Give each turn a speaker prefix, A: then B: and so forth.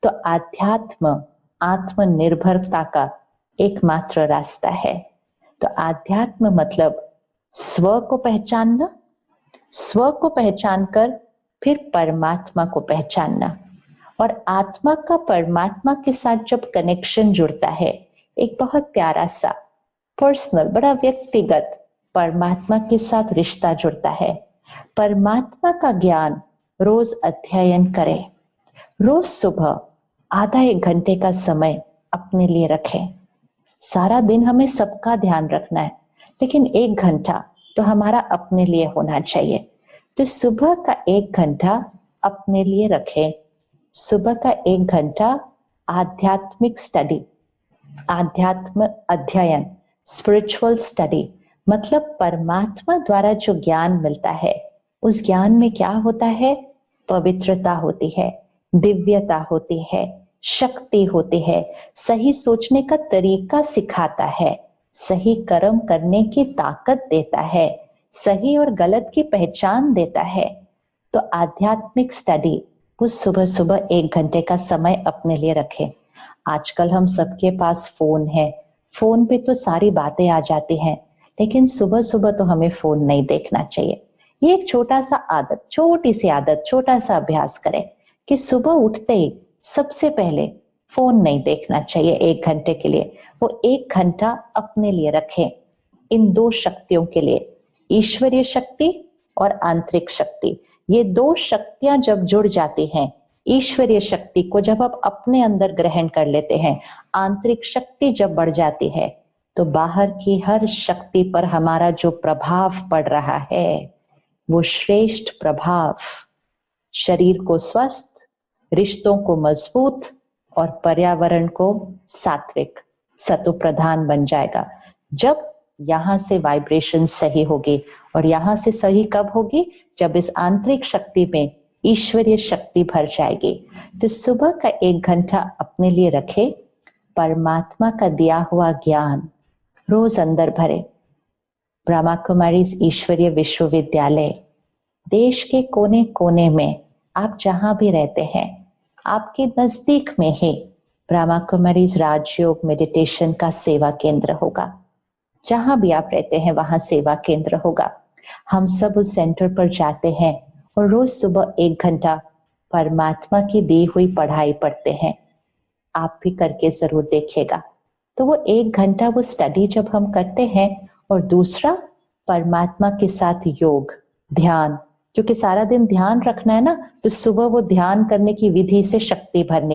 A: तो आध्यात्म आत्मनिर्भरता का एकमात्र रास्ता है। तो आध्यात्म मतलब स्व को पहचानना, स्व को पहचान कर फिर परमात्मा को पहचानना, और आत्मा का परमात्मा के साथ जब कनेक्शन जुड़ता है, एक बहुत प्यारा सा पर्सनल, बड़ा व्यक्तिगत परमात्मा के साथ रिश्ता जुड़ता है। परमात्मा का ज्ञान रोज अध्ययन करें। रोज सुबह आधा एक घंटे का समय अपने लिए रखें। सारा दिन हमें सबका ध्यान रखना है, लेकिन एक घंटा तो हमारा अपने लिए होना चाहिए। तो सुबह का एक घंटा अपने लिए रखें। सुबह का एक घंटा आध्यात्मिक स्टडी, आध्यात्म अध्ययन, स्पिरिचुअल स्टडी, मतलब परमात्मा द्वारा जो ज्ञान मिलता है, उस ज्ञान में क्या होता है? पवित्रता होती है, दिव्यता होती है, शक्ति होती है, सही सोचने का तरीका सिखाता है, सही कर्म करने की ताकत देता है, सही और गलत की पहचान देता है। तो आध्यात्मिक स्टडी वो सुबह सुबह एक घंटे का समय अपने लिए रखें। आजकल हम सबके पास फोन है, फोन पे तो सारी बातें आ जाती हैं, लेकिन सुबह सुबह तो हमें फोन नहीं देखना चाहिए। ये एक छोटा सा आदत, छोटी सी आदत, छोटा सा अभ्यास करें कि सुबह उठते ही सबसे पहले फोन नहीं देखना चाहिए एक घंटे के लिए। वो एक घंटा अपने लिए रखें, इन दो शक्तियों के लिए, ईश्वरीय शक्ति और आंतरिक शक्ति। ये दो शक्तियां जब जुड़ जाती हैं, ईश्वरीय शक्ति को जब आप अपने अंदर ग्रहण कर लेते हैं, आंतरिक शक्ति जब बढ़ जाती है, तो बाहर की हर शक्ति पर हमारा जो प्रभाव पड़ रहा है वो श्रेष्ठ प्रभाव शरीर को स्वस्थ, रिश्तों को मजबूत और पर्यावरण को सात्विक, सतो प्रधान बन जाएगा। जब यहां से वाइब्रेशन सही होगी, और यहां से सही कब होगी? जब इस आंतरिक शक्ति में ईश्वरीय शक्ति भर जाएगी। तो सुबह का एक घंटा अपने लिए रखे, परमात्मा का दिया हुआ ज्ञान रोज अंदर भरे। ब्रह्मा कुमारीज ईश्वरीय विश्वविद्यालय, देश के कोने कोने में आप जहां भी रहते हैं, आपके नजदीक में ही ब्रह्मा कुमारीज राजयोग मेडिटेशन का सेवा केंद्र होगा। जहां भी आप रहते हैं वहां सेवा केंद्र होगा। हम सब उस सेंटर पर जाते हैं और रोज सुबह एक घंटा परमात्मा की दी हुई पढ़ाई पढ़ते हैं। आप भी करके जरूर देखिएगा। तो वो एक घंटा वो स्टडी जब हम करते हैं, और दूसरा परमात्मा के साथ योग, ध्यान, क्योंकि सारा दिन ध्यान रखना है ना, तो सुबह वो ध्यान करने की विधि से शक्ति भरने